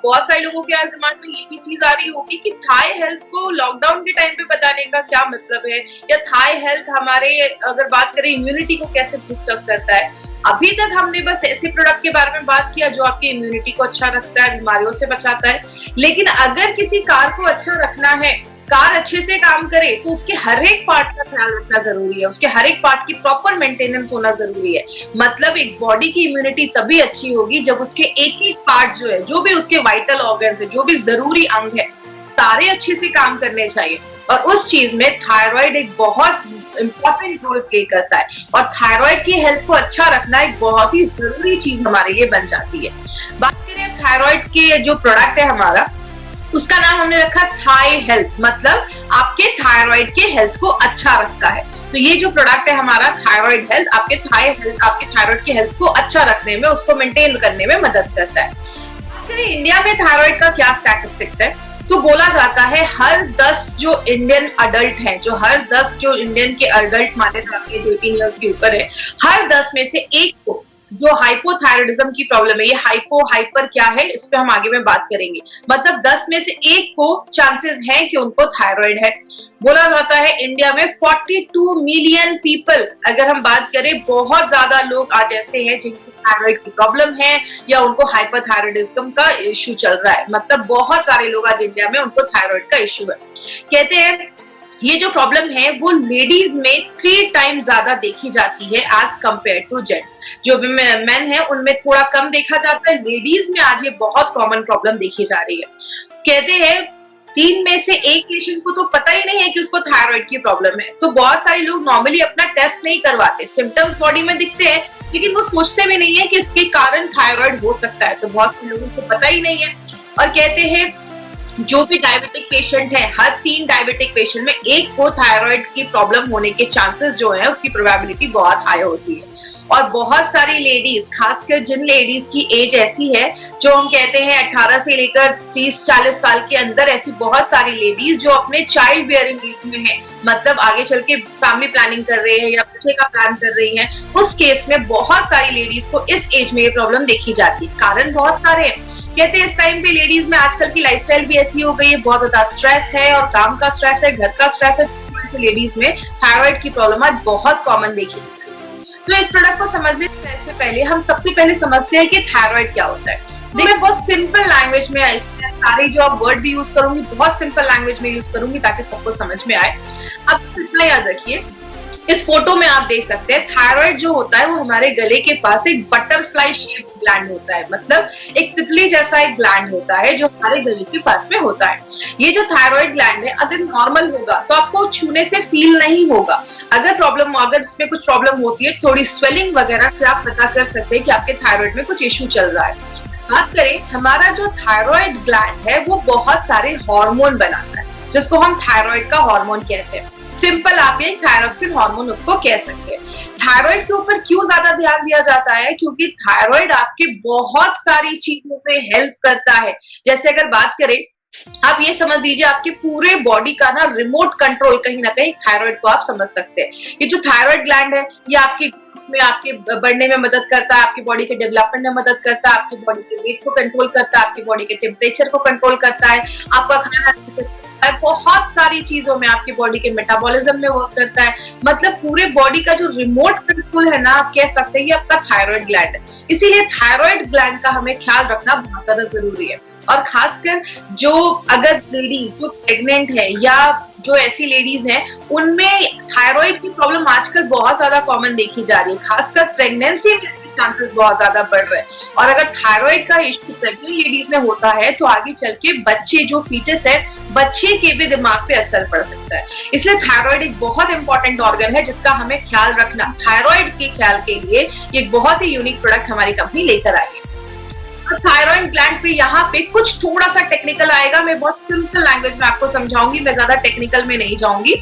अब बहुत सारे लोगों के दिमाग में ये भी चीज आ रही होगी कि थाई हेल्थ को लॉकडाउन के टाइम पे बताने का क्या मतलब है, या थाई हेल्थ हमारे अगर बात करें इम्यूनिटी को कैसे बूस्ट अप करता है। अभी तक हमने बस ऐसे प्रोडक्ट के बारे में बात किया जो आपकी इम्यूनिटी को अच्छा रखता है, बीमारियों से बचाता है। लेकिन अगर किसी कार को अच्छा रखना है, कार अच्छे से काम करे, तो उसके हर एक पार्ट का ख्याल रखना जरूरी है, उसके हर एक पार्ट की प्रॉपर मेंटेनेंस होना जरूरी है। मतलब एक बॉडी की इम्यूनिटी तभी अच्छी होगी जब उसके एक एक पार्ट जो है, जो भी उसके वाइटल ऑर्गन्स है, जो भी जरूरी अंग है, सारे अच्छे से काम करने चाहिए। और उस चीज में थायराइड एक बहुत इंपॉर्टेंट रोल प्ले करता है, और थायराइड की हेल्थ को अच्छा रखना एक बहुत ही जरूरी चीज हमारे लिए बन जाती है। बात करें थायराइड के जो प्रोडक्ट है हमारा, उसका नाम हमने रखा थाई हेल्थ, मतलब आपके थायराइड के हेल्थ को अच्छा रखता है। तो ये जो प्रोडक्ट है हमारा थायराइड हेल्थ, आपके थायराइड के हेल्थ को अच्छा रखने में, उसको मेंटेन करने में मदद करता है। इंडिया में थायराइड का क्या स्टैटिस्टिक्स है, तो बोला जाता है हर 10 जो इंडियन अडल्ट हैं, हर 10 जो इंडियन के अडल्ट माने जाते हैं जो 18 इयर्स के ऊपर है, हर 10 में से एक को जो हाइपोथायराइडिज्म की प्रॉब्लम है, ये हाइपर क्या है इस पे हम आगे में बात करेंगे। मतलब 10 में से एक को चांसेस हैं कि उनको थायराइड है। बोला जाता है इंडिया में 42 मिलियन पीपल, अगर हम बात करें, बहुत ज्यादा लोग आज ऐसे हैं जिनको थायराइड की प्रॉब्लम है या उनको हाइपोथायराइडिज्म का इश्यू चल रहा है। मतलब बहुत सारे लोग आज इंडिया में उनको थायराइड का इश्यू है। कहते हैं ये जो प्रॉब्लम है वो लेडीज में 3 टाइम्स ज्यादा देखी जाती है एज कंपेयर टू जेंट्स। जो भी मेन है उनमें थोड़ा कम देखा जाता है, लेडीज में आज ये बहुत कॉमन प्रॉब्लम देखी जा रही है। कहते हैं 3 में से 1 पेशेंट को तो पता ही नहीं है कि उसको थायराइड की प्रॉब्लम है। तो बहुत सारे लोग नॉर्मली अपना टेस्ट नहीं करवाते, सिम्टम्स बॉडी में दिखते हैं लेकिन वो सोचते भी नहीं है कि इसके कारण थायराइड हो सकता है। तो बहुत से लोगों को पता ही नहीं है। और कहते हैं जो भी डायबिटिक पेशेंट है, हर 3 डायबिटिक पेशेंट में 1 को थायराइड की प्रॉब्लम होने के चांसेस जो है उसकी प्रोबेबिलिटी बहुत हाई होती है। और बहुत सारी लेडीज, खासकर जिन लेडीज की एज ऐसी है जो हम कहते हैं 18 से लेकर 30-40 साल के अंदर, ऐसी बहुत सारी लेडीज जो अपने चाइल्ड बियरिंग एज में है, मतलब आगे चल के फैमिली प्लानिंग कर रहे हैं या बच्चे का प्लान कर रही हैं, उस केस में बहुत सारी लेडीज को इस एज में ये प्रॉब्लम देखी जाती है। कारण बहुत सारे हैं। कहते हैं इस टाइम पे लेडीज में आजकल की लाइफस्टाइल भी ऐसी हो गई है, बहुत ज्यादा स्ट्रेस है, और काम का स्ट्रेस है, घर का स्ट्रेस है, जिसकी वजह से लेडीज में थायराइड की प्रॉब्लम आज बहुत कॉमन देखी जाती है। तो इस प्रोडक्ट को समझने से पहले हम सबसे पहले समझते हैं कि थायराइड क्या होता है। देखिए बहुत सिंपल लैंग्वेज में, सारे जो आप वर्ड भी यूज करूंगी बहुत सिंपल लैंग्वेज में यूज करूंगी ताकि सबको समझ में आए। अब इतना याद रखिए, इस फोटो में आप देख सकते हैं थायराइड जो होता है वो हमारे गले के पास एक बटरफ्लाई शेप ग्लैंड होता है, मतलब एक तितली जैसा एक ग्लैंड होता है जो हमारे गले के पास में होता है। ये जो थायराइड ग्लैंड है अगर नॉर्मल होगा तो आपको छूने से फील नहीं होगा। अगर इसमें कुछ प्रॉब्लम होती है, थोड़ी स्वेलिंग वगैरह से आप पता कर सकते हैं कि आपके थायराइड में कुछ इश्यू चल रहा है। बात करें, हमारा जो थायराइड ग्लैंड है वो बहुत सारे हार्मोन बनाता है जिसको हम थायराइड का हार्मोन कहते हैं। सिंपल आप ये थायरोक्सिन हार्मोन उसको कह सकते हैं। थायराइड के ऊपर क्यों ज्यादा ध्यान दिया जाता है, क्योंकि थायराइड आपके बहुत सारी चीजों पे हेल्प करता है। जैसे अगर बात करें, आप ये समझ लीजिए आपके पूरे बॉडी का ना रिमोट कंट्रोल कहीं ना कहीं थायराइड को आप समझ सकते हैं। ये जो थायराइड ग्लैंड है ये आपके बढ़ने में मदद करता है, आपकी बॉडी के डेवलपमेंट में मदद करता है, आपकी बॉडी के वेट को कंट्रोल करता है, आपकी बॉडी के टेम्परेचर को कंट्रोल करता है, आपका खाना बहुत सारी चीजों में, आपकी बॉडी के मेटाबॉलिज्म में वर्क करता है। मतलब पूरे बॉडी का जो रिमोट कंट्रोल है ना, आप कह सकते हैं ये आपका थायराइड ग्लैंड है। इसीलिए थायराइड ग्लैंड का हमें ख्याल रखना बहुत ज्यादा जरूरी है। और खासकर जो अगर लेडीज जो प्रेग्नेंट है या जो ऐसी लेडीज हैं उनमें थायराइड की प्रॉब्लम आजकल बहुत ज्यादा कॉमन देखी जा रही है, खासकर प्रेगनेंसी में चांसेस बहुत ज्यादा बढ़ रहे हैं। और अगर थायराइड का इश्यू प्रेग्नेंट लेडीज में होता है तो आगे चल के बच्चे जो फीटस है, बच्चे के भी दिमाग पे असर पड़ सकता है। इसलिए थायराइड एक बहुत इंपॉर्टेंट ऑर्गन है जिसका हमें ख्याल रखना। थायराइड के ख्याल के लिए एक बहुत ही यूनिक प्रोडक्ट हमारी कंपनी लेकर आई है। थायराइड ग्लैंड पे यहाँ पे कुछ थोड़ा सा टेक्निकल आएगा, मैं बहुत सिंपल लैंग्वेज में आपको समझाऊंगी, मैं ज्यादा टेक्निकल में नहीं जाऊंगी।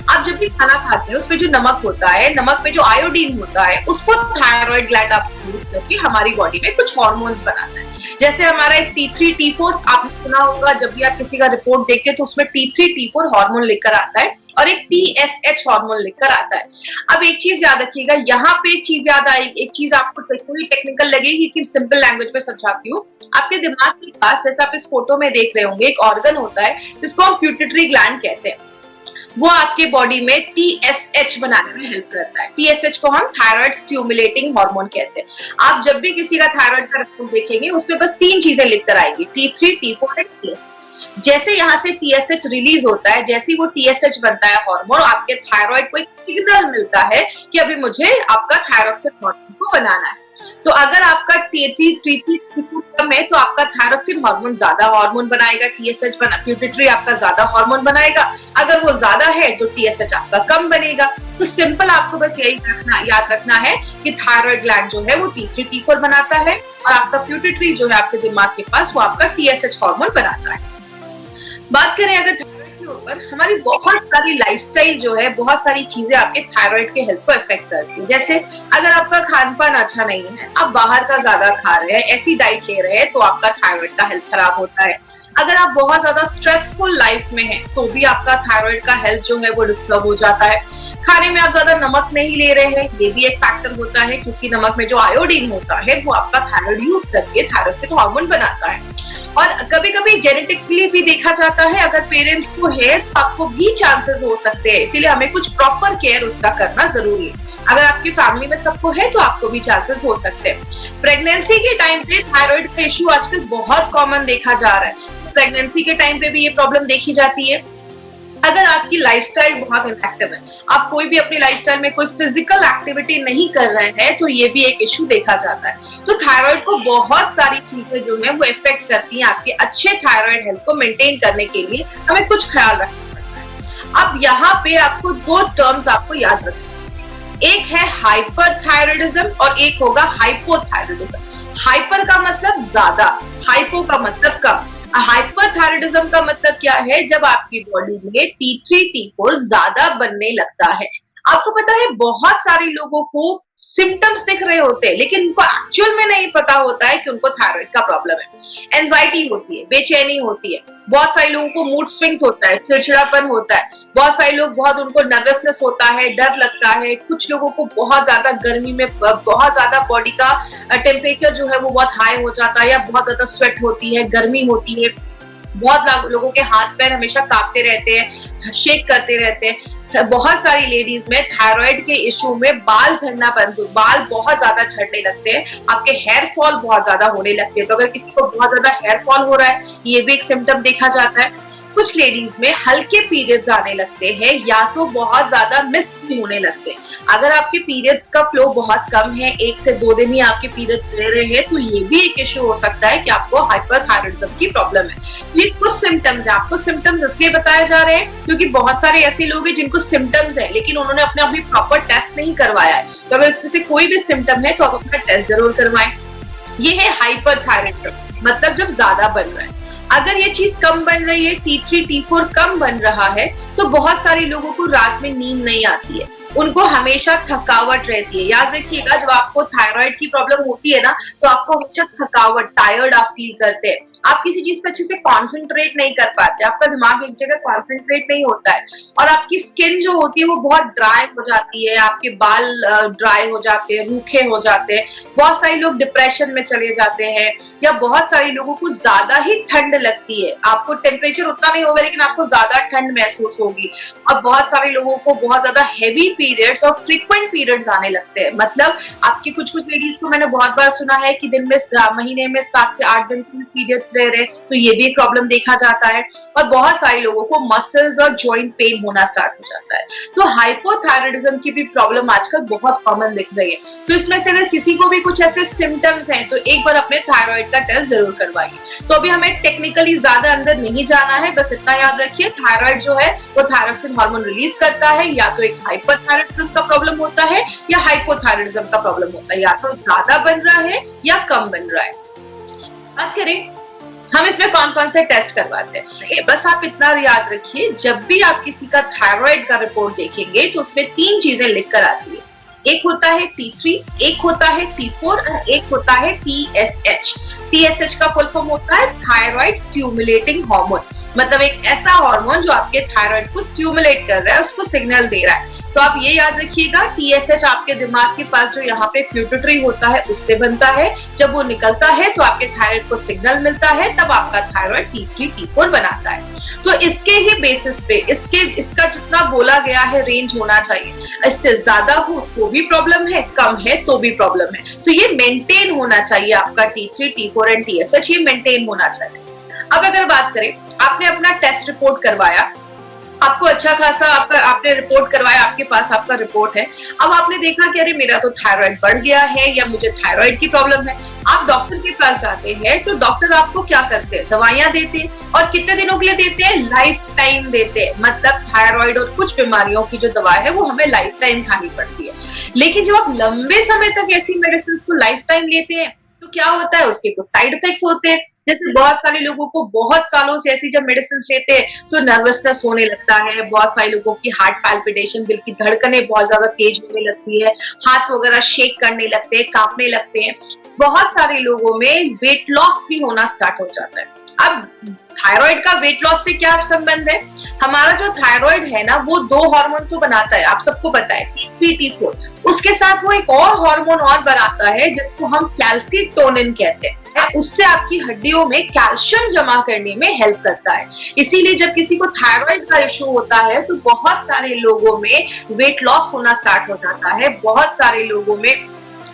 आप जब भी खाना खाते हैं उसमें जो नमक होता है, नमक में जो आयोडीन होता है, उसको थायराइड ग्लैंड आप यूज करके हमारी बॉडी में कुछ हार्मोन्स बनाता है। जैसे हमारा एक T3 T4 आपने सुना होगा, जब भी आप किसी का रिपोर्ट देखते हैं तो उसमें T3 T4 हार्मोन लेकर आता है। और एक TSH हार्मोन लिखकर आता है। अब एक चीज याद रखिएगा, यहाँ पे एक चीज याद आएगी, एक चीज आपको थोड़ी टेक्निकल लगेगी लेकिन सिंपल लैंग्वेज में समझाती हूँ। आपके दिमाग के पास, जैसे आप इस फोटो में देख रहे होंगे, एक ऑर्गन होता है जिसको हम प्यूटिटरी ग्लैंड कहते हैं। वो आपके बॉडी में TSH बनाने में हेल्प करता है। TSH को हम थायराइड स्टिमुलेटिंग हार्मोन कहते हैं। आप जब भी किसी का थायराइड का रिपोर्ट देखेंगे उसमें बस 3 चीजें लिख कर आएगी, T3, T4 एंड TSH। जैसे यहाँ से TSH रिलीज होता है, जैसे वो TSH बनता है हार्मोन, आपके थायराइड को एक सिग्नल मिलता है कि अभी मुझे आपका थायरॉक्सिन हार्मोन को बनाना है। तो अगर आपका T3 कम है तो आपका थायरॉक्सिन हार्मोन ज्यादा हार्मोन बनाएगा, TSH प्यूटिटरी आपका ज्यादा हार्मोन बनाएगा। अगर वो ज्यादा है तो TSH आपका कम बनेगा। तो सिंपल आपको बस यही याद रखना है कि थायराइड ग्लैंड जो है वो T3 T4 बनाता है और आपका प्यूटिटरी जो है आपके दिमाग के पास वो आपका TSH हार्मोन बनाता है। बात करें अगर थायराइड के ऊपर, हमारी बहुत सारी लाइफस्टाइल जो है, बहुत सारी चीजें आपके थायराइड के हेल्थ को इफेक्ट करती है। जैसे अगर आपका खान पान अच्छा नहीं है, आप बाहर का ज्यादा खा रहे हैं, ऐसी डाइट ले रहे हैं, तो आपका थायराइड का हेल्थ खराब होता है। अगर आप बहुत ज्यादा स्ट्रेसफुल लाइफ में हैं, तो भी आपका थायराइड का हेल्थ जो है वो डिस्टर्ब हो जाता है। खाने में आप ज्यादा नमक नहीं ले रहे हैं, ये भी एक फैक्टर होता है, क्योंकि नमक में जो आयोडीन होता है वो आपका थायराइड यूज करके थायरॉक्सिन हार्मोन बनाता है। और कभी कभी जेनेटिकली भी देखा जाता है, अगर पेरेंट्स को है तो आपको भी चांसेस हो सकते हैं, इसीलिए हमें कुछ प्रॉपर केयर उसका करना जरूरी है। अगर आपकी फैमिली में सबको है तो आपको भी चांसेस हो सकते हैं। प्रेगनेंसी के टाइम पे थायराइड का इश्यू आजकल बहुत कॉमन देखा जा रहा है। प्रेगनेंसी के टाइम पे भी ये प्रॉब्लम देखी जाती है। अगर आपकी लाइफस्टाइल बहुत इनएक्टिव है, आप कोई भी अपनी लाइफस्टाइल में कोई फिजिकल एक्टिविटी नहीं कर रहे हैं, तो ये भी एक इश्यू देखा जाता है। तो थायराइड को बहुत सारी चीजें जो है वो इफेक्ट करती हैं। आपके अच्छे थायराइड हेल्थ को मेंटेन करने के लिए हमें कुछ ख्याल रखना पड़ता है। अब यहाँ पे आपको 2 टर्म्स आपको याद रखना है, एक है हाइपरथायराइडिज्म और एक होगा हाइपोथायराइडिज्म। हाइपर का मतलब ज्यादा, हाइपो का मतलब कम। हाइपरथायराइडिज्म का मतलब क्या है? जब आपकी बॉडी में T3 T4 ज्यादा बनने लगता है। आपको पता है बहुत सारे लोगों को सिम्टम्स दिख रहे होते हैं, लेकिन उनको एक्चुअल में नहीं पता होता है कि उनको थायराइड का प्रॉब्लम है। एंजाइटी होती है, बेचैनी होती है, बहुत सारे लोगों को मूड स्विंग्स होता है, चिड़चिड़ापन होता है, बहुत सारे लोग बहुत उनको नर्वसनेस होता है, डर लगता है, कुछ लोगों को बहुत ज्यादा गर्मी में बहुत ज्यादा बॉडी का टेम्परेचर जो है वो बहुत हाई हो जाता है, या बहुत ज्यादा स्वेट होती है, गर्मी होती है। बहुत लोगों के हाथ पैर हमेशा कांपते रहते हैं, शेक करते रहते हैं। बहुत सारी लेडीज में थायराइड के इशू में बाल झड़ना बंद, बाल बहुत ज्यादा झड़ने लगते हैं, आपके हेयर फॉल बहुत ज्यादा होने लगते हैं। तो अगर किसी को बहुत ज्यादा हेयर फॉल हो रहा है, ये भी एक सिम्टम देखा जाता है। कुछ लेडीज में हल्के पीरियड्स आने लगते हैं, या तो बहुत ज्यादा मिस होने लगते हैं। अगर आपके पीरियड्स का फ्लो बहुत कम है, 1 से 2 दिन ही आपके पीरियड्स रह रहे हैं, तो ये भी एक इश्यू हो सकता है कि आपको हाइपरथायराइडिज्म की प्रॉब्लम है। ये कुछ सिम्टम्स है, आपको सिम्टम्स इसलिए बताए जा रहे हैं क्योंकि बहुत सारे ऐसे लोग हैं जिनको सिम्टम्स है, लेकिन उन्होंने अपने अभी प्रॉपर टेस्ट नहीं करवाया है। तो अगर इसमें से कोई भी सिम्टम है तो आप अपना टेस्ट जरूर करवाएं। ये है हाइपरथायराइडिज्म, मतलब जब ज्यादा बन रहा है। अगर ये चीज कम बन रही है, T3 T4 कम बन रहा है, तो बहुत सारे लोगों को रात में नींद नहीं आती है, उनको हमेशा थकावट रहती है। याद रखिएगा, जब आपको थायराइड की प्रॉब्लम होती है ना, तो आपको हमेशा थकावट, टायर्ड आप फील करते हैं, आप किसी चीज पे अच्छे से कॉन्सेंट्रेट नहीं कर पाते, आपका दिमाग एक जगह कॉन्सेंट्रेट नहीं होता है, और आपकी स्किन जो होती है वो बहुत ड्राई हो जाती है, आपके बाल ड्राई हो जाते हैं, रूखे हो जाते हैं। बहुत सारे लोग डिप्रेशन में चले जाते हैं, या बहुत सारे लोगों को ज्यादा ही ठंड लगती है। आपको टेम्परेचर उतना नहीं होगा, लेकिन आपको ज्यादा ठंड महसूस होगी। अब बहुत सारे लोगों को बहुत ज्यादा हैवी पीरियड्स और फ्रीक्वेंट पीरियड्स आने लगते हैं। मतलब आपकी कुछ लेडीज को मैंने बहुत बार सुना है कि दिन में, महीने में 7 से 8 दिन की पीरियड्स रह रहे, तो ये भी एक प्रॉब्लम देखा जाता है। और बहुत सारे लोगों को मसल्स और जॉइंट पेन होना स्टार्ट हो जाता है। तो हाइपोथायराइडिज्म की भी प्रॉब्लम आजकल बहुत कॉमन दिख रही है। तो इसमें से अगर किसी को भी कुछ ऐसे सिम्टम्स हैं, तो एक बार अपने थायराइड का टेस्ट जरूर करवाइए। तो अभी हमें टेक्निकली ज्यादा अंदर नहीं जाना है, बस इतना याद रखिए, थायराइड जो है वो थायरॉक्सिन हार्मोन रिलीज करता है। या तो एक हाइपरथायराइडिज्म का प्रॉब्लम होता है या हाइपोथायराइडिज्म का प्रॉब्लम होता है, या तो ज्यादा बन रहा है या कम बन रहा है। बात करें हम इसमें कौन कौन से टेस्ट करवाते हैं, बस आप इतना याद रखिए, जब भी आप किसी का थायराइड का रिपोर्ट देखेंगे तो उसमें 3 चीजें लिख कर आती है। एक होता है T3, एक होता है T4 और एक होता है TSH। TSH का फुल फॉर्म होता है थायराइड स्टिमुलेटिंग हार्मोन, मतलब एक ऐसा हार्मोन जो आपके थायराइड को स्टिमुलेट कर रहा है, उसको सिग्नल दे रहा है। तो आप ये याद रखिएगा, TSH आपके दिमाग के पास जो यहाँ पे पिट्यूटरी होता है उससे बनता है। जब वो निकलता है तो आपके थायराइड को सिग्नल मिलता है, तब आपका थायराइड T3 T4 बनाता है। तो इसके ही बेसिस पे इसका जितना बोला गया है रेंज होना चाहिए, इससे ज्यादा हो तो भी प्रॉब्लम है, कम है तो भी प्रॉब्लम है। तो ये मेंटेन होना चाहिए, आपका T3 T4 एंड TSH ये मेंटेन होना चाहिए। अब अगर बात करें, आपने अपना टेस्ट रिपोर्ट करवाया, आपको अच्छा खासा आपने रिपोर्ट करवाया, आपके पास आपका रिपोर्ट है। अब आपने देखा कि अरे मेरा तो थायराइड बढ़ गया है या मुझे थायराइड की प्रॉब्लम है। आप डॉक्टर के पास जाते हैं तो डॉक्टर आपको क्या करते हैं, दवाइयां देते हैं, और कितने दिनों के लिए देते हैं, लाइफ टाइम देते हैं। मतलब थायराइड और कुछ बीमारियों की जो दवा है वो हमें लाइफ टाइम खानी पड़ती है। लेकिन जब आप लंबे समय तक ऐसी मेडिसिन को लाइफ टाइम लेते हैं तो क्या होता है, उसके कुछ साइड इफेक्ट्स होते हैं। जैसे बहुत सारे लोगों को बहुत सालों से ऐसी जब मेडिसिन लेते हैं तो नर्वसनेस होने लगता है, बहुत सारे लोगों की हार्ट पैल्पिटेशन, दिल की धड़कनें बहुत ज्यादा तेज होने लगती है, हाथ वगैरह शेक करने लगते हैं, कांपने लगते हैं। बहुत सारे लोगों में वेट लॉस भी होना स्टार्ट हो जाता है। अब थायराइड का वेट लॉस से क्या संबंध है? हमारा जो थायराइड है ना, वो दो हार्मोन तो बनाता है, आप सबको पता है, T3 T4। उसके साथ वो एक और हार्मोन और बनाता है जिसको हम कैल्सीटोनिन कहते हैं। उससे आपकी हड्डियों में कैल्शियम जमा करने में हेल्प करता है। इसीलिए जब किसी को थायराइड का इशू होता है तो बहुत सारे लोगों में वेट लॉस होना स्टार्ट हो जाता है, बहुत सारे लोगों में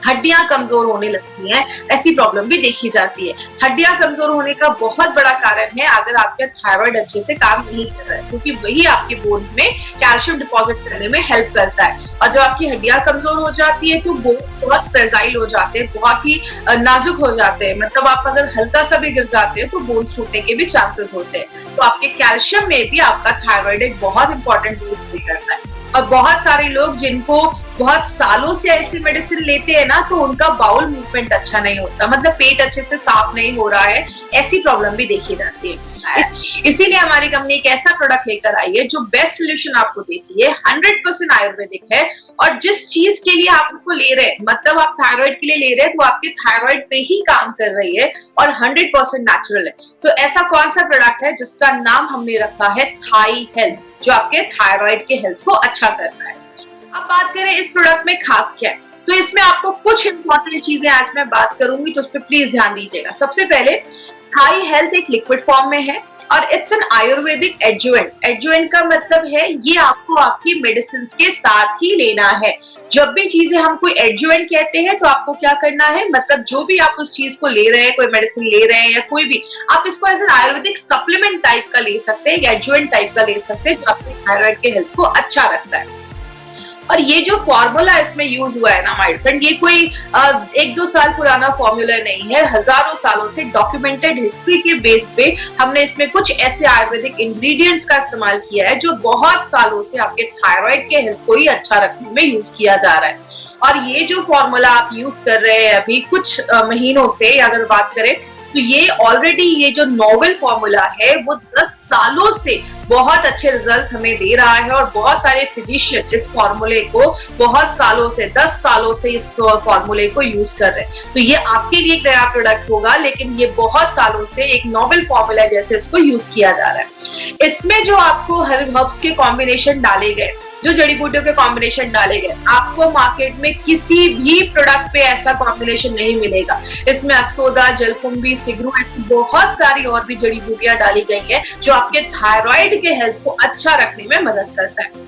हड्डियां कमजोर होने लगती हैं, ऐसी प्रॉब्लम भी देखी जाती है। हड्डियां कमजोर होने का बहुत बड़ा कारण है अगर आपका थायराइड अच्छे से काम नहीं कर रहा है, क्योंकि वही आपके बोन्स में कैल्शियम डिपॉजिट करने में हेल्प करता है। और जब आपकी हड्डियां कमजोर हो जाती है तो बोन्स बहुत फ्रेजाइल हो जाते हैं, बहुत ही नाजुक हो जाते हैं। मतलब आप अगर हल्का सा भी गिर जाते हैं तो बोन्स टूटने के भी चांसेस होते हैं। तो आपके कैल्शियम में भी आपका थायराइड एक बहुत इंपॉर्टेंट रोल प्ले करता है। और बहुत सारे लोग जिनको बहुत सालों से ऐसी मेडिसिन लेते हैं ना, तो उनका बाउल मूवमेंट अच्छा नहीं होता, मतलब पेट अच्छे से साफ नहीं हो रहा है, ऐसी प्रॉब्लम भी देखी जाती है। इसीलिए हमारी कंपनी एक ऐसा प्रोडक्ट लेकर आई है जो बेस्ट सोल्यूशन आपको देती है, 100% आयुर्वेदिक है। और जिस चीज के लिए आप उसको ले रहे हैं, मतलब आप थायराइड के लिए ले रहे हैं, तो आपके थायराइड पे ही काम कर रही है और 100% नेचुरल है। तो ऐसा कौन सा प्रोडक्ट है जिसका नाम हमने रखा है थाई हेल्थ, जो आपके थायराइड के हेल्थ को अच्छा करता है। अब बात करें इस प्रोडक्ट में खास क्या है, तो इसमें आपको कुछ इंपॉर्टेंट चीजें आज मैं बात करूंगी, तो उस पर प्लीज ध्यान दीजिएगा। सबसे पहले, थाई हेल्थ एक लिक्विड फॉर्म में है और it's an Ayurvedic adjuvant. Adjuvant का मतलब है ये आपको आपकी मेडिसिन के साथ ही लेना है। जब भी चीजें हम कोई एडजुवेंट कहते हैं तो आपको क्या करना है, मतलब जो भी आप उस चीज को ले रहे हैं, कोई मेडिसिन ले रहे हैं या कोई भी, आप इसको as an Ayurvedic supplement type का ले सकते हैं या एडजुवेंट टाइप का ले सकते हैं, जो आपके थायराइड के हेल्थ को अच्छा रखता है। और ये जो फॉर्मूला इसमें यूज हुआ है ना माय फ्रेंड, ये कोई 1-2 साल पुराना फॉर्मूला नहीं है, हजारों सालों से डॉक्यूमेंटेड हिस्ट्री के बेस पे हमने इसमें कुछ ऐसे आयुर्वेदिक इंग्रेडिएंट्स का इस्तेमाल किया है जो बहुत सालों से आपके थायराइड के हेल्थ को ही अच्छा रखने में यूज किया जा रहा है। और ये जो फॉर्मूला आप यूज कर रहे हैं अभी कुछ महीनों से, अगर बात करें तो ये ऑलरेडी ये जो नोवेल फॉर्मूला है वो 10 सालों से बहुत अच्छे रिजल्ट्स हमें दे रहा है। और बहुत सारे फिजिशियन इस फॉर्मूले को बहुत सालों से, 10 सालों से इस फॉर्मूले को यूज कर रहे हैं। तो ये आपके लिए एक नया प्रोडक्ट होगा, लेकिन ये बहुत सालों से एक नोवेल फॉर्मूला जैसे इसको यूज किया जा रहा है। इसमें जो आपको हर्ब्स के कॉम्बिनेशन डाले गए, जो जड़ी बूटियों के कॉम्बिनेशन डाले गए, आपको मार्केट में किसी भी प्रोडक्ट पे ऐसा कॉम्बिनेशन नहीं मिलेगा। इसमें अक्सोदा, जलकुंभी, सिगरू, ऐसी बहुत सारी और भी जड़ी बूटियां डाली गई है जो आपके थायराइड के हेल्थ को अच्छा रखने में मदद करता है।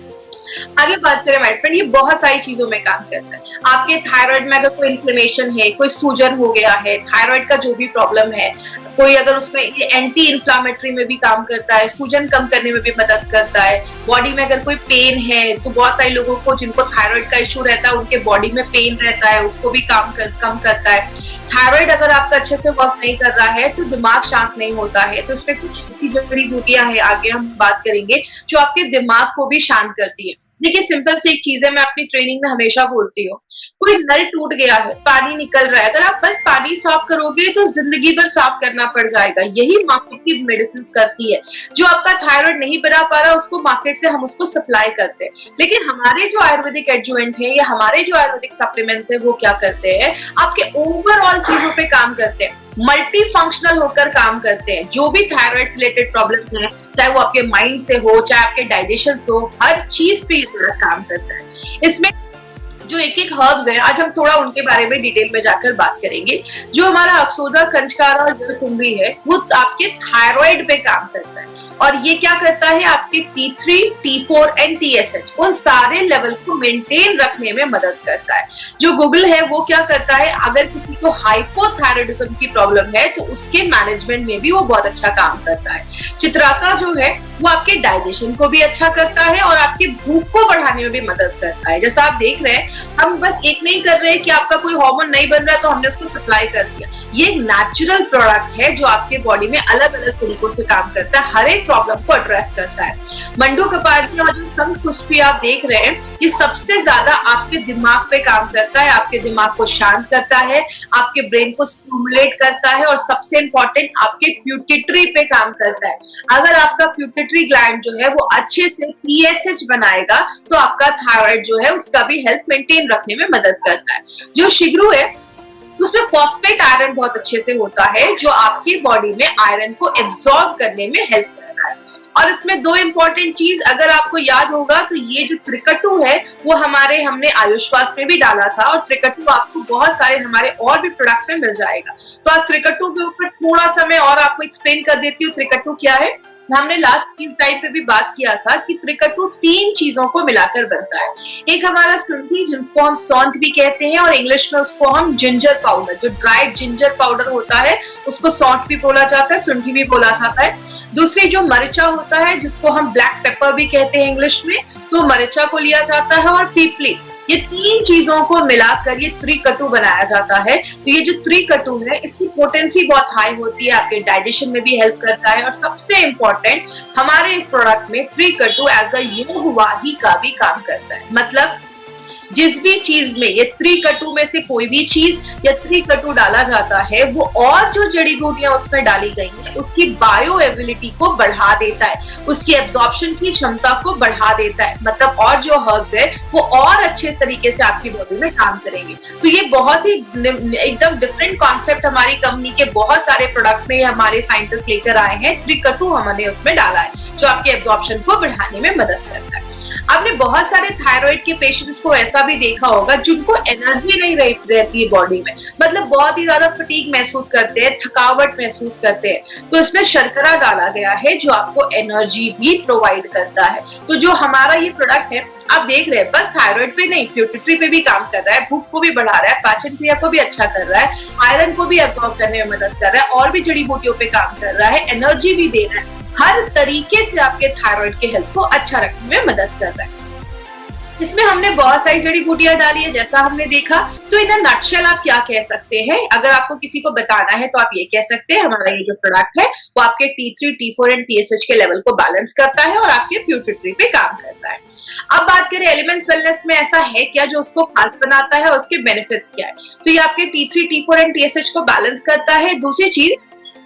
आगे बात करें माय फ्रेंड, ये बहुत सारी चीजों में काम करता है। आपके थायराइड में अगर कोई इन्फ्लेमेशन है, कोई सूजन हो गया है, थायराइड का जो भी प्रॉब्लम है, कोई अगर उसमें ये एंटी इन्फ्लामेटरी में भी काम करता है, सूजन कम करने में भी मदद करता है। बॉडी में अगर कोई पेन है, तो बहुत सारे लोगों को जिनको थायराइड का इशू रहता है उनके बॉडी में पेन रहता है, उसको भी कम करता है। थायराइड अगर आपका अच्छे से वर्क नहीं कर रहा है तो दिमाग शांत नहीं होता है, तो इसमें कुछ ऐसी जड़ी बूटियां हैं, आगे हम बात करेंगे, जो आपके दिमाग को भी शांत करती है। देखिए सिंपल सी एक चीज है, मैं अपनी ट्रेनिंग में हमेशा बोलती हूँ, कोई नल टूट गया है, पानी निकल रहा है, अगर आप बस पानी साफ करोगे तो जिंदगी भर साफ करना पड़ जाएगा। यही मार्केट की मेडिसिन करती है। जो आपका थायराइड नहीं बना पा रहा उसको मार्केट से हम उसको सप्लाई करते हैं, लेकिन हमारे जो आयुर्वेदिक एडजुवेंट है या हमारे जो आयुर्वेदिक सप्लीमेंट्स है वो क्या करते हैं, आपके ओवरऑल चीजों पे काम करते हैं। मल्टी फंक्शनल होकर काम करते हैं। जो भी थायराइड से रिलेटेड प्रॉब्लम है, चाहे वो आपके माइंड से हो, चाहे आपके डाइजेशन से हो, हर चीज पे ये प्रोडक्ट काम करता है। इसमें जो एक एक हर्ब्स है, आज हम थोड़ा उनके बारे में डिटेल में जाकर बात करेंगे। जो हमारा अक्सोदा, कंचकारा और जलकुंभी है, वो आपके थायराइड पे काम करता है और ये क्या करता है, आपके T3, T4 एंड TSH उन सारे लेवल को मेंटेन रखने में मदद करता है। जो गूगल है वो क्या करता है, अगर किसी को हाइपोथायराइडिज्म की प्रॉब्लम है तो उसके मैनेजमेंट में भी वो बहुत अच्छा काम करता है। चित्राका जो है वो आपके डाइजेशन को भी अच्छा करता है और आपकी भूख को बढ़ाने में भी मदद करता है। जैसा आप देख रहे हैं, हम बस एक नहीं कर रहे कि आपका कोई हार्मोन नहीं बन रहा है तो हमने उसको सप्लाई कर दिया। ये एक नेचुरल प्रोडक्ट है जो आपके बॉडी में अलग अलग तरीकों से काम करता है, हर एक प्रॉब्लम को एड्रेस करता है। मंडू कपाली और जो संत पुष्पी आप देख रहे हैं, ये सबसे ज्यादा आपके दिमाग पे काम करता है, आपके दिमाग को शांत करता है, आपके ब्रेन को स्टिमुलेट करता है और सबसे इंपॉर्टेंट आपके प्यूटिटरी पे काम करता है। अगर आपका प्यूटिटरी ग्लैंड जो है वो अच्छे से TSH बनाएगा तो आपका थायराइड जो है उसका भी हेल्थ मेंटेन रखने में मदद करता है। जो शिगरू है उसमें फॉस्फेट आयरन बहुत अच्छे से होता है जो आपकी बॉडी में आयरन को एब्सॉर्ब करने में हेल्प करता है। और इसमें दो इंपॉर्टेंट चीज अगर आपको याद होगा तो ये जो त्रिकटु है वो हमने आयुष्वास में भी डाला था और त्रिकटु आपको बहुत सारे हमारे और भी प्रोडक्ट्स में मिल जाएगा। तो आज त्रिकटु के ऊपर थोड़ा सा मैं और आपको एक्सप्लेन कर देती हूँ त्रिकटु क्या है। हमने लास्ट चीज टाइप पे भी बात किया था कि त्रिकटु 3 चीजों को मिलाकर बनता है। एक हमारा शुंठी जिसको हम सौंठ भी कहते हैं और इंग्लिश में उसको हम जिंजर पाउडर, जो ड्राइड जिंजर पाउडर होता है उसको सौंठ भी बोला जाता है, शुंठी भी बोला जाता है। दूसरी जो मरिचा होता है जिसको हम ब्लैक पेपर भी कहते हैं इंग्लिश में, तो मरिचा को लिया जाता है और पीपली। ये 3 चीजों को मिलाकर ये त्रिकटु बनाया जाता है। तो ये जो त्रिकटु है इसकी पोटेंसी बहुत हाई होती है, आपके डाइजेशन में भी हेल्प करता है और सबसे इंपॉर्टेंट हमारे प्रोडक्ट में त्रिकटु एज अ योगवाही का भी काम करता है। मतलब जिस भी चीज में ये त्रिकटु में से कोई भी चीज या त्रिकटु डाला जाता है वो और जो जड़ी बूटियां उसमें डाली गई हैं उसकी बायो एबिलिटी को बढ़ा देता है, उसकी एब्जॉर्प्शन की क्षमता को बढ़ा देता है। मतलब और जो हर्ब्स है वो और अच्छे तरीके से आपकी बॉडी में काम करेंगे। तो ये बहुत ही एकदम डिफरेंट कॉन्सेप्ट हमारी कंपनी के बहुत सारे प्रोडक्ट्स में हमारे साइंटिस्ट लेकर आए हैं। त्रिकटु हमने उसमें डाला है जो आपके एब्जॉर्प्शन को बढ़ाने में मदद करता है। आपने बहुत सारे थायराइड के पेशेंट्स को ऐसा भी देखा होगा जिनको एनर्जी नहीं रहती है बॉडी में, मतलब बहुत ही ज्यादा फटीग महसूस करते हैं, थकावट महसूस करते हैं। तो इसमें शर्करा डाला गया है जो आपको एनर्जी भी प्रोवाइड करता है। तो जो हमारा ये प्रोडक्ट है आप देख रहे हैं बस थायराइड पे नहीं, प्यूटिटरी पे भी काम कर रहा है, भूख को भी बढ़ा रहा है, पाचन क्रिया को भी अच्छा कर रहा है, आयरन को भी एब्जॉर्ब करने में मदद कर रहा है और भी जड़ी बूटियों पे काम कर रहा है, एनर्जी भी दे रहा है। हर तरीके से आपके थायराइड के हेल्थ को अच्छा रखने में मदद कर रहा है। इसमें हमने बहुत सारी जड़ी बूटियां डाली है जैसा हमने देखा। तो इन नटशेल आप क्या कह सकते हैं, अगर आपको किसी को बताना है तो आप ये कह सकते हैं हमारा ये जो प्रोडक्ट है वो आपके T3, T4 एंड TSH के लेवल को बैलेंस करता है और आपके प्यूटिटरी पे काम करता है। अब बात करें एलिमेंट्स वेलनेस में ऐसा है क्या जो उसको खास बनाता है और उसके बेनिफिट्स क्या है। तो ये आपके T3, T4 एंड TSH को बैलेंस करता है। दूसरी चीज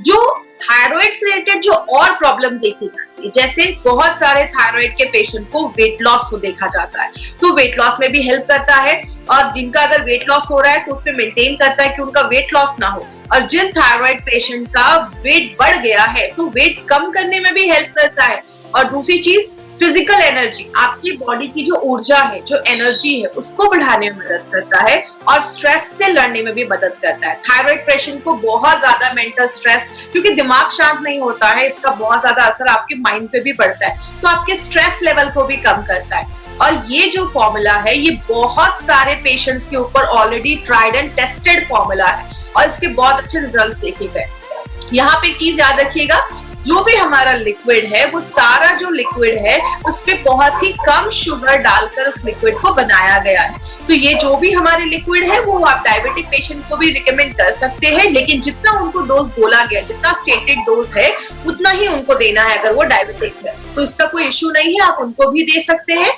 जो थायराइड से रिलेटेड जो और प्रॉब्लम देखी जाती है, जैसे बहुत सारे थायराइड के पेशेंट को वेट लॉस को देखा जाता है तो वेट लॉस में भी हेल्प करता है और जिनका अगर वेट लॉस हो रहा है तो उसपे मेंटेन करता है कि उनका वेट लॉस ना हो। और जिन थायराइड पेशेंट का वेट बढ़ गया है तो वेट कम करने में भी हेल्प करता है। और दूसरी चीज फिजिकल एनर्जी, आपकी बॉडी की जो ऊर्जा है, जो एनर्जी है उसको बढ़ाने में मदद करता है और स्ट्रेस से लड़ने में भी मदद करता है। थायराइड पेशेंट को बहुत ज्यादा मेंटल स्ट्रेस, क्योंकि दिमाग शांत नहीं होता है, इसका बहुत ज्यादा असर आपके माइंड पे भी पड़ता है, तो आपके स्ट्रेस लेवल को भी कम करता है। और ये जो फॉर्मूला है ये बहुत सारे पेशेंट्स के ऊपर already tried and tested formula है और इसके बहुत अच्छे रिजल्ट देखे गए। यहाँ पे एक चीज याद रखिएगा, जो भी हमारा लिक्विड है वो सारा जो लिक्विड है उस पे बहुत ही कम शुगर डालकर उस लिक्विड को बनाया गया है। तो ये जो भी हमारे लिक्विड है वो आप डायबिटिक पेशेंट को भी रिकमेंड कर सकते हैं, लेकिन जितना उनको डोज बोला गया, जितना स्टेटेड डोज है उतना ही उनको देना है। अगर वो डायबिटिक है तो इसका कोई इश्यू नहीं है, आप उनको भी दे सकते हैं।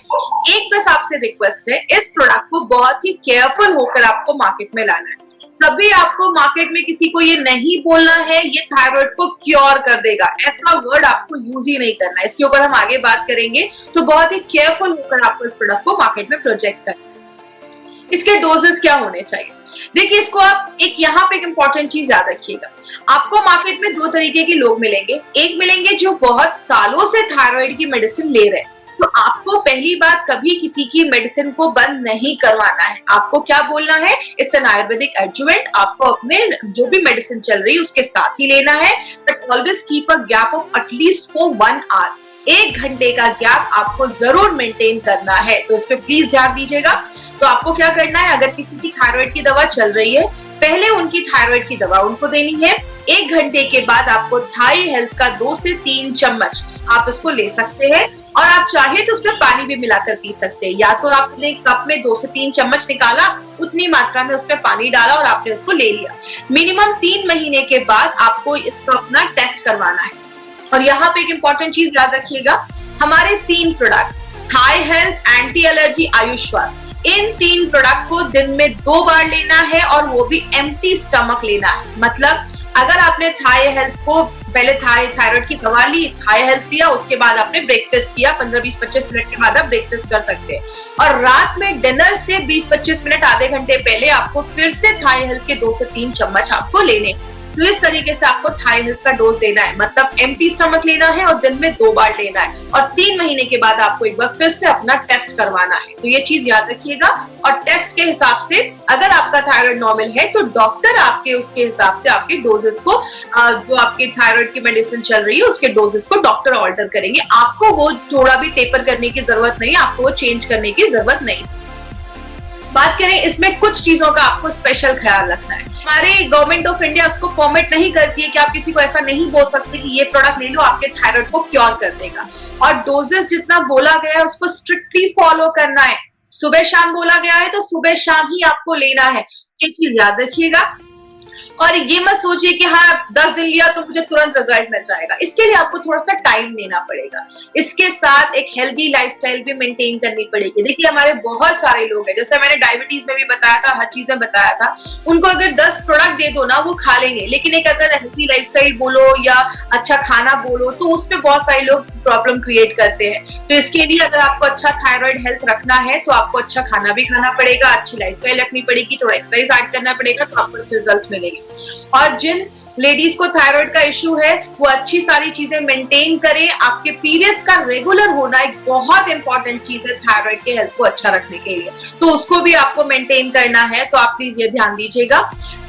एक बस आपसे रिक्वेस्ट है, इस प्रोडक्ट को बहुत ही केयरफुल होकर आपको मार्केट में लाना है। तभी आपको मार्केट में किसी को ये नहीं बोलना है ये थायराइड को क्योर कर देगा, ऐसा वर्ड आपको यूज ही नहीं करना है। इसके ऊपर हम आगे बात करेंगे। तो बहुत ही केयरफुल होकर आपको इस प्रोडक्ट को मार्केट में प्रोजेक्ट करना है। इसके डोजेस क्या होने चाहिए। देखिए, इसको आप एक यहाँ पे एक इंपॉर्टेंट चीज याद रखिएगा। आपको मार्केट में दो तरीके के लोग मिलेंगे। एक मिलेंगे जो बहुत सालों से थायराइड की मेडिसिन ले रहे हैं, तो आपको पहली बात कभी किसी की मेडिसिन को बंद नहीं करवाना है। आपको क्या बोलना है, इट्स एन आयुर्वेदिक एडजुवेंट, आपको अपने जो भी मेडिसिन चल रही है उसके साथ ही लेना है, but always keep a gap of at least for 1 hour. 1 घंटे का गैप आपको जरूर मेंटेन करना है, तो इस पे प्लीज ध्यान दीजिएगा। तो आपको क्या करना है, अगर किसी की थायराइड की दवा चल रही है, पहले उनकी थायराइड की दवा उनको देनी है। 1 घंटे के बाद आपको थाई हेल्थ का 2 से 3 चम्मच आप इसको ले सकते हैं, और आप चाहे तो उसमें पानी भी मिलाकर पी सकते हैं। या तो आपने कप में 2 से 3 चम्मच निकाला, उतनी मात्रा में उसमें पानी डाला और आपने उसको ले लिया। मिनिमम 3 महीने के बाद आपको इसका अपना टेस्ट करवाना है। और यहाँ पे एक इंपॉर्टेंट चीज याद रखिएगा, हमारे 3 प्रोडक्ट थाई हेल्थ, एंटी एलर्जी, आयुश्वास, इन 3 प्रोडक्ट को दिन में 2 बार लेना है, और वो भी एम्प्टी स्टमक लेना है। मतलब अगर आपने थाई हेल्थ को पहले थायराइड की दवा ली, थाई हेल्थ लिया, उसके बाद आपने ब्रेकफास्ट किया, 15, 20, 25 मिनट के बाद आप ब्रेकफास्ट कर सकते हैं, और रात में डिनर से 20-25 मिनट आधे घंटे पहले आपको फिर से थाई हेल्थ के 2 से 3 चम्मच आपको लेने। तो इस तरीके से आपको थाई हेल्थ का डोज लेना है, मतलब एम्प्टी स्टमक लेना है और दिन में 2 बार लेना है, और 3 महीने के बाद आपको एक बार फिर से अपना टेस्ट करवाना है। तो ये चीज याद रखिएगा, और टेस्ट के हिसाब से अगर आपका थायराइड नॉर्मल है तो डॉक्टर आपके उसके हिसाब से आपके डोजेस को, जो आपके थायराइड की मेडिसिन चल रही है उसके डोजेस को डॉक्टर ऑल्टर करेंगे। आपको वो थोड़ा भी टेपर करने की जरूरत नहीं, आपको वो चेंज करने की जरूरत नहीं। बात करें इसमें कुछ चीजों का आपको स्पेशल ख्याल रखना है। हमारे गवर्नमेंट ऑफ इंडिया उसको परमिट नहीं करती है कि आप किसी को ऐसा नहीं बोल सकते कि ये प्रोडक्ट ले लो, आपके थायराइड को क्योर कर देगा। और डोजेस जितना बोला गया है उसको स्ट्रिक्टली फॉलो करना है। सुबह शाम बोला गया है तो सुबह शाम ही आपको लेना है, ये चीज याद रखिएगा। और ये मत सोचिए कि हाँ 10 दिन लिया तो मुझे तुरंत रिजल्ट मिल जाएगा, इसके लिए आपको थोड़ा सा टाइम देना पड़ेगा। इसके साथ एक हेल्दी लाइफस्टाइल भी मेंटेन करनी पड़ेगी। देखिए, हमारे बहुत सारे लोग हैं, जैसे मैंने डायबिटीज में भी बताया था, हर चीज में बताया था, उनको अगर 10 प्रोडक्ट दे दो ना वो खा लेंगे, लेकिन एक अगर हेल्दी लाइफस्टाइल बोलो या अच्छा खाना बोलो तो उसमें बहुत सारे लोग प्रॉब्लम क्रिएट करते हैं। तो इसके लिए अगर आपको अच्छा थायराइड हेल्थ रखना है तो आपको अच्छा खाना भी खाना पड़ेगा, अच्छी लाइफस्टाइल रखनी पड़ेगी, थोड़ा एक्सरसाइज ऐड करना पड़ेगा, तो आपको अच्छे रिजल्ट मिलेंगे। और जिन लेडीज को थायराइड का इश्यू है वो अच्छी सारी चीजें मेंटेन करें। आपके पीरियड्स का रेगुलर होना एक बहुत इंपॉर्टेंट चीज है थायराइड के हेल्थ को अच्छा रखने के लिए, तो उसको भी आपको मेंटेन करना है, तो आप प्लीज ये ध्यान दीजिएगा।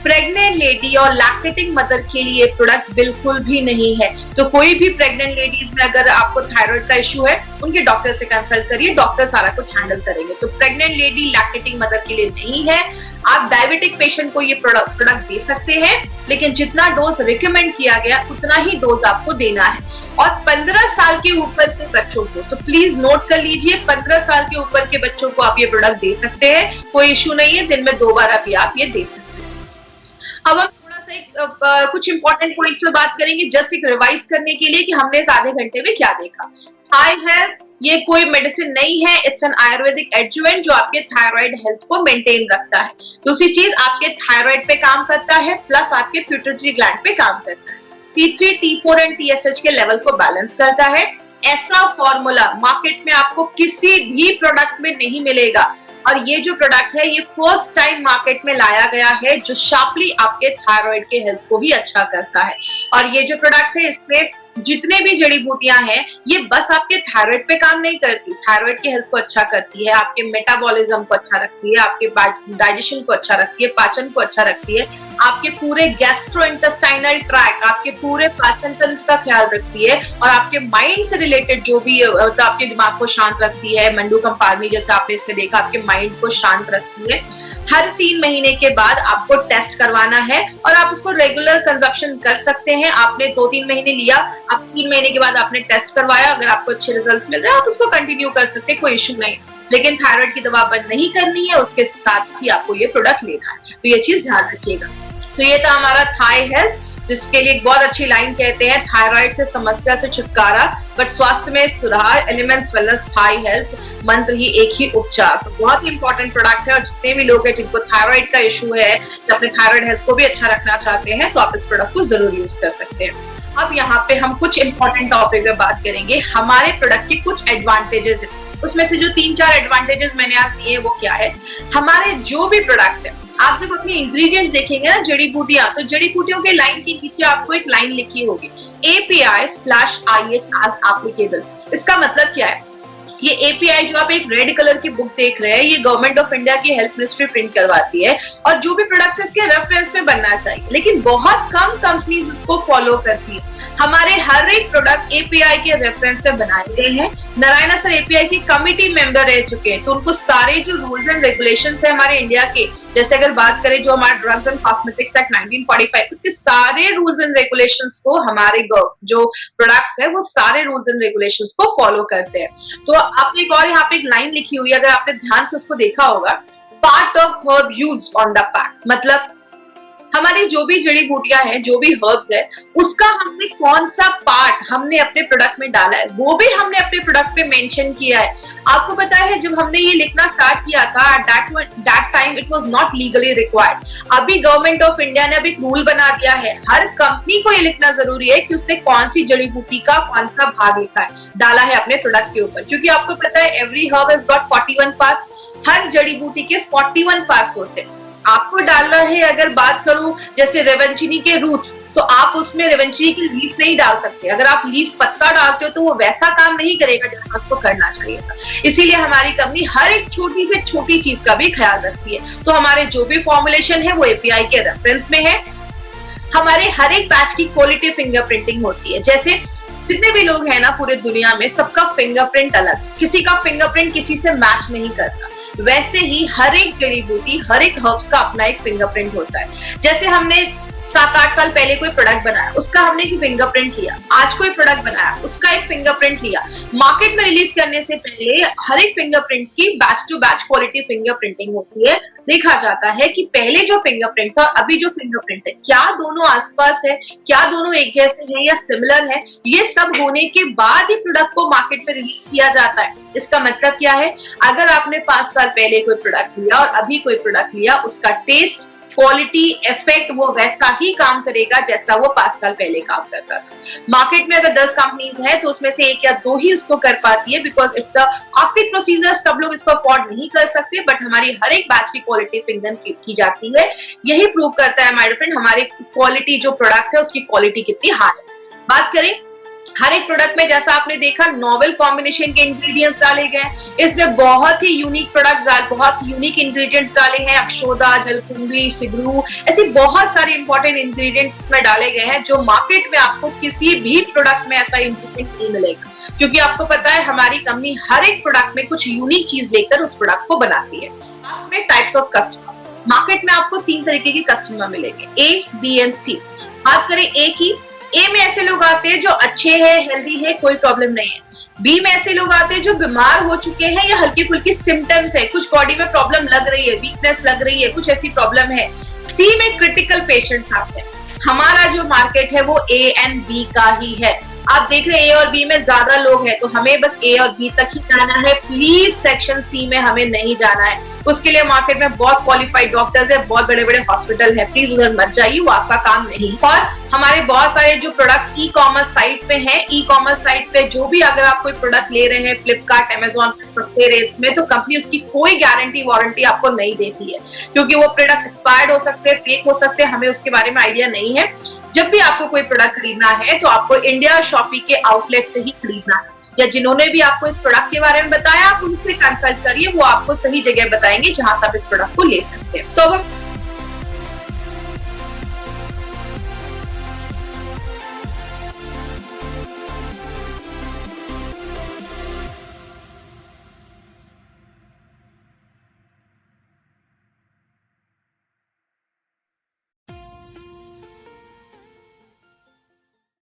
प्रेग्नेंट लेडी और लैक्टेटिंग मदर के लिए प्रोडक्ट बिल्कुल भी नहीं है। तो कोई भी प्रेग्नेंट लेडीज में अगर आपको थायराइड का इश्यू है उनके डॉक्टर से कंसल्ट करिए, डॉक्टर सारा कुछ हैंडल करेंगे। तो प्रेग्नेंट लेडी, लैक्टेटिंग मदर के लिए नहीं है। आप डायबिटिक पेशेंट को ये प्रोडक्ट दे सकते हैं, लेकिन जितना डोज रिकमेंड किया गया उतना ही डोज आपको देना है। और 15 साल के ऊपर के बच्चों को तो प्लीज नोट कर लीजिए, 15 साल के ऊपर के बच्चों को आप ये प्रोडक्ट दे सकते हैं, कोई इश्यू नहीं है, दिन में 2 बार अभी आप ये दे सकते हैं। अब हम थोड़ा सा कुछ इंपॉर्टेंट पॉइंट्स पे बात करेंगे, जस्ट एक रिवाइज करने के लिए कि हमने इस आधे घंटे में क्या देखा। थाई हेल्थ ये कोई मेडिसिन नहीं है, इट्स एन आयुर्वेदिक एडजुवेंट जो आपके थायराइड हेल्थ को मेंटेन रखता है। दूसरी चीज, आपके थायराइड पे काम करता है, प्लस आपके पिट्यूटरी ग्लैंड पे काम करता है। T3, T4 एंड TSH के लेवल को बैलेंस करता है। ऐसा फॉर्मूला मार्केट में आपको किसी भी प्रोडक्ट में नहीं मिलेगा, और ये जो प्रोडक्ट है ये फर्स्ट टाइम मार्केट में लाया गया है, जो शार्पली आपके थायराइड के हेल्थ को भी अच्छा करता है। और ये जो प्रोडक्ट है इसमें जितने भी जड़ी बूटियां हैं ये बस आपके थायराइड पे काम नहीं करती, थायराइड की हेल्थ को अच्छा करती है, आपके मेटाबॉलिज्म को अच्छा रखती है, आपके डाइजेशन को अच्छा रखती है, पाचन को अच्छा रखती है, आपके पूरे गैस्ट्रोइंटेस्टाइनल ट्रैक, आपके पूरे पाचन तंत्र का ख्याल रखती है, और आपके माइंड से रिलेटेड जो भी तो आपके दिमाग को शांत रखती है। मंडूकंपाग्नि जैसे आपने इसमें देखा, आपके माइंड को शांत रखती है। हर 3 महीने के बाद आपको टेस्ट करवाना है, और आप उसको रेगुलर कंजप्शन कर सकते हैं। आपने 2-3 महीने लिया, अब 3 महीने के बाद आपने टेस्ट करवाया, अगर आपको अच्छे रिजल्ट्स मिल रहे हैं आप उसको कंटिन्यू कर सकते हैं, कोई इश्यू नहीं। लेकिन थायराइड की दवा बंद नहीं करनी है, उसके साथ ही आपको ये प्रोडक्ट लेना है, तो ये चीज ध्यान रखिएगा। तो ये था हमारा थाई हेल्थ, जिसके लिए एक बहुत अच्छी लाइन कहते हैं, थायराइड से समस्या से छुटकारा बट स्वास्थ्य में सुधार, एलिमेंट्स वेलनेस थाई हेल्थ, मंत्र ही एक ही उपचार। तो बहुत ही इंपॉर्टेंट प्रोडक्ट है, और जितने भी लोग हैं जिनको थायराइड का इशू है, जो अपने थायराइड हेल्थ को भी अच्छा रखना चाहते हैं, तो आप इस प्रोडक्ट को जरूर यूज कर सकते हैं। अब यहाँ पे हम कुछ इंपॉर्टेंट टॉपिक पे बात करेंगे, हमारे प्रोडक्ट के कुछ एडवांटेजेस। उसमें से जो 3-4 एडवांटेजेस मैंने आज दिए वो क्या है, हमारे जो भी प्रोडक्ट्स हैं आप जब अपने इंग्रेडिएंट्स देखेंगे ना जड़ी बूटियां, तो जड़ी बूटियों के लाइन के नीचे आपको एक लाइन लिखी होगी API/IH एज एप्लीकेबल। इसका मतलब क्या है? ये एपीआई जो आप एक रेड कलर की बुक देख रहे हैं, ये गवर्नमेंट ऑफ इंडिया की हेल्थ मिनिस्ट्री प्रिंट करवाती है और जो भी प्रोडक्ट्स इसके रेफरेंस में बनना चाहिए, लेकिन बहुत कम कंपनीज उसको फॉलो करती है। हमारे हर एक प्रोडक्ट एपीआई के रेफरेंस पे बनाए गए हैं। नारायणा सर एपीआई की कमिटी मेंबर रह चुके हैं, तो उनको सारे जो रूल्स एंड रेगुलेशंस है हमारे इंडिया के, जैसे अगर बात करें जो हमारा ड्रग्स एंड कॉस्मेटिक्स एक्ट 1945, उसके सारे रूल्स एंड रेगुलेशंस को हमारे जो प्रोडक्ट्स है वो सारे रूल्स एंड रेगुलेशंस को फॉलो करते हैं। तो आपने एक और यहाँ पे एक लाइन लिखी हुई है, अगर आपने ध्यान से उसको देखा होगा, part of herb used on the pack, मतलब हमारी जो भी जड़ी बूटियां हैं, जो भी हर्ब्स है, उसका हमने कौन सा पार्ट हमने अपने प्रोडक्ट में डाला है वो भी हमने अपने प्रोडक्ट पे मेंशन किया है। आपको पता है जब हमने ये लिखना स्टार्ट किया था, that time it was not legally required. अभी गवर्नमेंट ऑफ इंडिया ने अब एक रूल बना दिया है, हर कंपनी को ये लिखना जरूरी है कि उसने कौन सी जड़ी बूटी का कौन सा भाग लिखा है, डाला है अपने प्रोडक्ट के ऊपर, क्योंकि आपको पता है every herb has got 41 parts, हर जड़ी बूटी के 41 पार्ट्स होते हैं। आपको डालना है, अगर बात करूं जैसे रेवंचिनी के रूट्स, तो आप उसमें रेवंचिनी की लीफ नहीं डाल सकते। अगर आप लीफ पत्ता डालते हो तो वो वैसा काम नहीं करेगा जैसा आपको करना चाहिए था। इसीलिए हमारी कंपनी हर एक छोटी से छोटी चीज का भी ख्याल रखती है। तो हमारे जो भी फॉर्मुलेशन है वो एपीआई के रेफरेंस में है। हमारे हर एक बैच की क्वालिटी फिंगरप्रिंटिंग होती है। जैसे जितने भी लोग हैं ना पूरे दुनिया में, सबका फिंगरप्रिंट अलग, किसी का फिंगरप्रिंट किसी से मैच नहीं करता। वैसे ही हर एक जड़ी बूटी, हर एक हर्ब्स का अपना एक फिंगरप्रिंट होता है। जैसे हमने 7-8 साल पहले कोई प्रोडक्ट बनाया, उसका हमने एक फिंगरप्रिंट लिया, आज कोई प्रोडक्ट बनाया उसका एक फिंगरप्रिंट लिया। मार्केट में रिलीज करने से पहले हर एक फिंगरप्रिंट की batch to batch quality fingerprinting होती है। देखा जाता है कि पहले जो फिंगरप्रिंट था, अभी जो फिंगरप्रिंट है, क्या दोनों आसपास है, क्या दोनों एक जैसे हैं या सिमिलर है। ये सब होने के बाद ही प्रोडक्ट को मार्केट में रिलीज किया जाता है। इसका मतलब क्या है, अगर आपने 5 साल पहले कोई प्रोडक्ट लिया और अभी कोई प्रोडक्ट लिया, उसका टेस्ट, क्वालिटी, इफेक्ट वो वैसा ही काम करेगा जैसा वो 5 साल पहले काम करता था। मार्केट में अगर 10 कंपनीज है तो उसमें से 1 या 2 ही उसको कर पाती है, because it's a costly procedure, सब लोग इसको अफोर्ड नहीं कर सकते। बट हमारी हर एक बैच की क्वालिटी फिंगर की जाती है। यही प्रूव करता है माय फ्रेंड, हमारी क्वालिटी जो प्रोडक्ट्स है उसकी क्वालिटी कितनी हाई है। बात करें हर एक प्रोडक्ट में, जैसा आपने देखा, नोवेल कॉम्बिनेशन के इंग्रेडिएंट्स डाले गए। इसमें बहुत ही यूनिक प्रोडक्ट्स, बहुत यूनिक इंग्रेडिएंट्स डाले हैं। अक्षोदा, जलकुंभी, सिगरू, ऐसी बहुत सारे इंपॉर्टेंट इंग्रेडिएंट्स इसमें डाले गए हैं जो मार्केट में आपको किसी भी प्रोडक्ट में ऐसा इंग्रेडिएंट नहीं मिलेगा। क्योंकि आपको पता है हमारी कंपनी हर एक प्रोडक्ट में कुछ यूनिक चीज लेकर उस प्रोडक्ट को बनाती है। लास्ट में टाइप्स ऑफ कस्टमर, मार्केट में आपको 3 तरीके के कस्टमर मिलेंगे, ए, बी एंड सी। बात करें ए की, ए में ऐसे लोग आते हैं जो अच्छे हैं, हेल्दी है, कोई प्रॉब्लम नहीं है। बी में ऐसे लोग आते हैं जो बीमार हो चुके हैं या हल्की फुल्की सिम्टम्स है, कुछ बॉडी में प्रॉब्लम लग रही है, वीकनेस लग रही है, कुछ ऐसी प्रॉब्लम है। सी में क्रिटिकल पेशेंट्स आते हैं। हमारा जो मार्केट है वो ए एंड बी का ही है। आप देख रहे हैं ए और बी में ज्यादा लोग हैं, तो हमें बस ए और बी तक ही जाना है। प्लीज सेक्शन सी में हमें नहीं जाना है। उसके लिए मार्केट में बहुत क्वालिफाइड डॉक्टर्स है, बहुत बड़े बड़े हॉस्पिटल है, प्लीज उधर मत जाइए, वो आपका काम नहीं। और हमारे बहुत सारे जो प्रोडक्ट्स ई कॉमर्स साइट पे हैं, ई कॉमर्स साइट पे जो भी अगर आप कोई प्रोडक्ट ले रहे हैं फ्लिपकार्ट, अमेजोन पे सस्ते रेट्स में, तो कंपनी उसकी कोई गारंटी वारंटी आपको नहीं देती है, क्योंकि वो प्रोडक्ट्स एक्सपायर्ड हो सकते हैं, फेक हो सकते हैं, हमें उसके बारे में आइडिया नहीं है। जब भी आपको कोई प्रोडक्ट खरीदना है तो आपको इंडिया शॉपी के आउटलेट से ही खरीदना है, या जिन्होंने भी आपको इस प्रोडक्ट के बारे में बताया आप उनसे कंसल्ट करिए, वो आपको सही जगह बताएंगे जहां से आप इस प्रोडक्ट को ले सकते हैं। तो